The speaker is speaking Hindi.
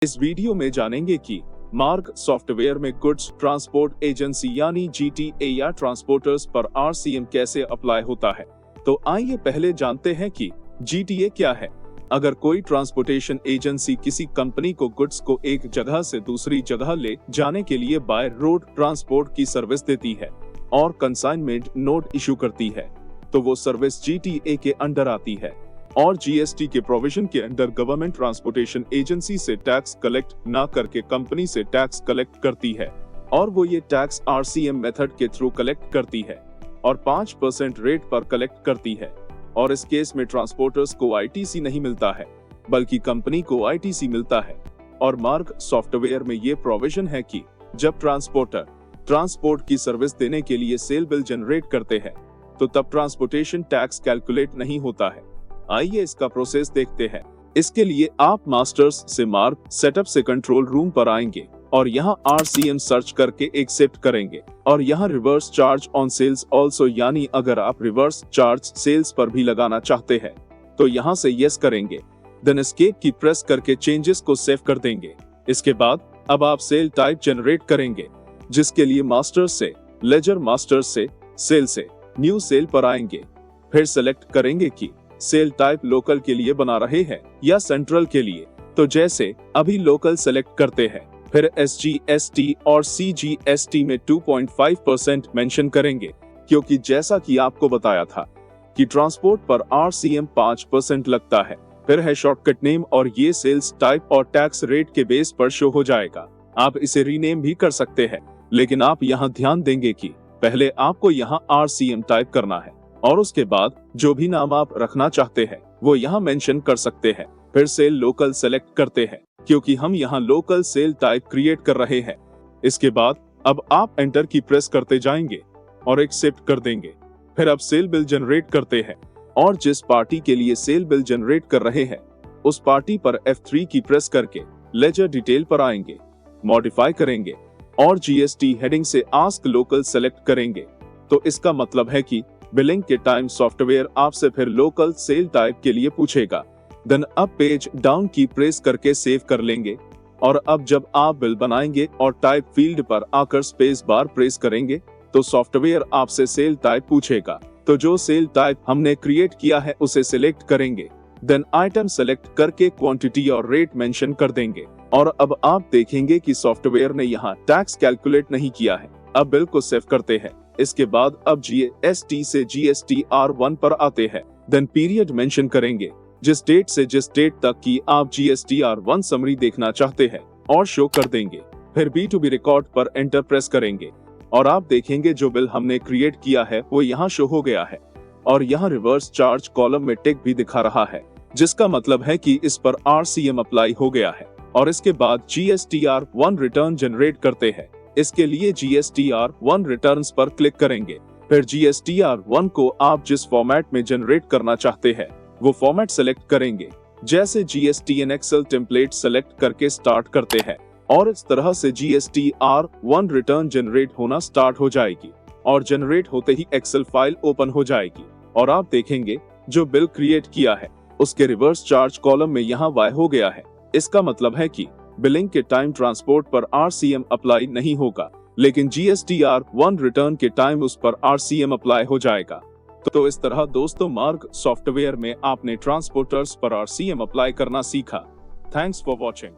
इस वीडियो में जानेंगे कि मार्ग सॉफ्टवेयर में गुड्स ट्रांसपोर्ट एजेंसी यानी जीटीए या ट्रांसपोर्टर्स पर आरसीएम कैसे अप्लाई होता है। तो आइए पहले जानते हैं कि जीटीए क्या है। अगर कोई ट्रांसपोर्टेशन एजेंसी किसी कंपनी को गुड्स को एक जगह से दूसरी जगह ले जाने के लिए बाय रोड ट्रांसपोर्ट की सर्विस देती है और कंसाइनमेंट नोट इशू करती है, तो वो सर्विस जीटीए के अंडर आती है और जीएसटी के प्रोविजन के अंडर गवर्नमेंट ट्रांसपोर्टेशन एजेंसी से टैक्स कलेक्ट ना करके कंपनी से टैक्स कलेक्ट करती है और वो ये टैक्स आरसीएम मेथड के थ्रू कलेक्ट करती है और 5% रेट पर कलेक्ट करती है। और इस केस में ट्रांसपोर्टर्स को आईटीसी नहीं मिलता है बल्कि कंपनी को आईटीसी मिलता है। और मार्ग सॉफ्टवेयर में ये प्रोविजन है कि जब ट्रांसपोर्टर ट्रांसपोर्ट की सर्विस देने के लिए सेल बिल जनरेट करते हैं तो तब ट्रांसपोर्टेशन टैक्स कैलकुलेट नहीं होता है। आइए इसका प्रोसेस देखते हैं। इसके लिए आप मास्टर्स से मार्ग सेटअप से कंट्रोल रूम पर आएंगे और यहाँ आरसीएम सर्च करके एक्सेप्ट करेंगे और यहाँ reverse charge on sales also यानी अगर आप रिवर्स चार्ज सेल्स पर भी लगाना चाहते हैं तो यहाँ से यस करेंगे। देन एस्केप की प्रेस करके चेंजेस को सेव कर देंगे। इसके बाद अब आप सेल टाइप जनरेट करेंगे जिसके लिए मास्टर्स से लेजर, मास्टर्स से सेल से न्यू सेल पर आएंगे। फिर सेलेक्ट करेंगे कि सेल टाइप लोकल के लिए बना रहे हैं या सेंट्रल के लिए, तो जैसे अभी लोकल सेलेक्ट करते हैं। फिर एसजीएसटी और सीजीएसटी में 2.5% मेंशन करेंगे क्योंकि जैसा कि आपको बताया था कि ट्रांसपोर्ट पर आरसीएम 5% लगता है। फिर है शॉर्टकट नेम और ये सेल्स टाइप और टैक्स रेट के बेस पर शो हो जाएगा। आप इसे रीनेम भी कर सकते हैं, लेकिन आप यहाँ ध्यान देंगे कि पहले आपको यहाँ आरसीएम टाइप करना है और उसके बाद जो भी नाम आप रखना चाहते हैं वो यहाँ मेंशन कर सकते हैं। फिर सेल लोकल सेलेक्ट करते हैं क्योंकि हम यहाँ लोकल सेल टाइप क्रिएट कर रहे हैं। इसके बाद अब आप एंटर की प्रेस करते जाएंगे और एक्सेप्ट कर देंगे। फिर अब सेल बिल जनरेट करते हैं और जिस पार्टी के लिए सेल बिल जनरेट कर रहे हैं उस पार्टी पर F3 की प्रेस करके लेजर डिटेल पर आएंगे, मॉडिफाई करेंगे और जीएसटी हेडिंग से आस्क लोकल सेलेक्ट करेंगे। तो इसका मतलब है कि बिलिंग के टाइम सॉफ्टवेयर आपसे फिर लोकल सेल टाइप के लिए पूछेगा। देन अब पेज डाउन की प्रेस करके सेव कर लेंगे और अब जब आप बिल बनाएंगे और टाइप फील्ड पर आकर स्पेस बार प्रेस करेंगे तो सॉफ्टवेयर आपसे सेल टाइप पूछेगा। तो जो सेल टाइप हमने क्रिएट किया है उसे सिलेक्ट करेंगे। देन आइटम सेलेक्ट करके क्वांटिटी और रेट मेंशन कर देंगे और अब आप देखेंगे कि सॉफ्टवेयर ने यहाँ टैक्स कैलकुलेट नहीं किया है। अब बिल को सेव करते हैं। इसके बाद अब जीएसटी से GSTR1 पर आते हैं। देन पीरियड मेंशन करेंगे, जिस डेट से जिस डेट तक की आप GSTR1 समरी देखना चाहते हैं और शो कर देंगे। फिर B2B रिकॉर्ड पर एंटर प्रेस करेंगे और आप देखेंगे जो बिल हमने क्रिएट किया है वो यहाँ शो हो गया है और यहाँ रिवर्स चार्ज कॉलम में टिक भी दिखा रहा है, जिसका मतलब है कि इस पर आरसीएम अप्लाई हो गया है। और इसके बाद GSTR1 रिटर्न जनरेट करते हैं। इसके लिए GSTR1 रिटर्न्स पर क्लिक करेंगे। फिर GSTR1 को आप जिस फॉर्मेट में जनरेट करना चाहते हैं वो फॉर्मेट सेलेक्ट करेंगे। जैसे GSTN एक्सेल टेम्पलेट सेलेक्ट करके स्टार्ट करते हैं और इस तरह से GSTR1 रिटर्न जनरेट होना स्टार्ट हो जाएगी और जनरेट होते ही एक्सेल फाइल ओपन हो जाएगी और आप देखेंगे जो बिल क्रिएट किया है उसके रिवर्स चार्ज कॉलम में यहाँ वाई हो गया है। इसका मतलब है कि बिलिंग के टाइम ट्रांसपोर्ट पर आरसीएम अप्लाई नहीं होगा, लेकिन GSTR1 रिटर्न के टाइम उस पर आरसीएम अप्लाई हो जाएगा। तो इस तरह दोस्तों मार्ग सॉफ्टवेयर में आपने ट्रांसपोर्टर्स पर आरसीएम अप्लाई करना सीखा। Thanks for watching.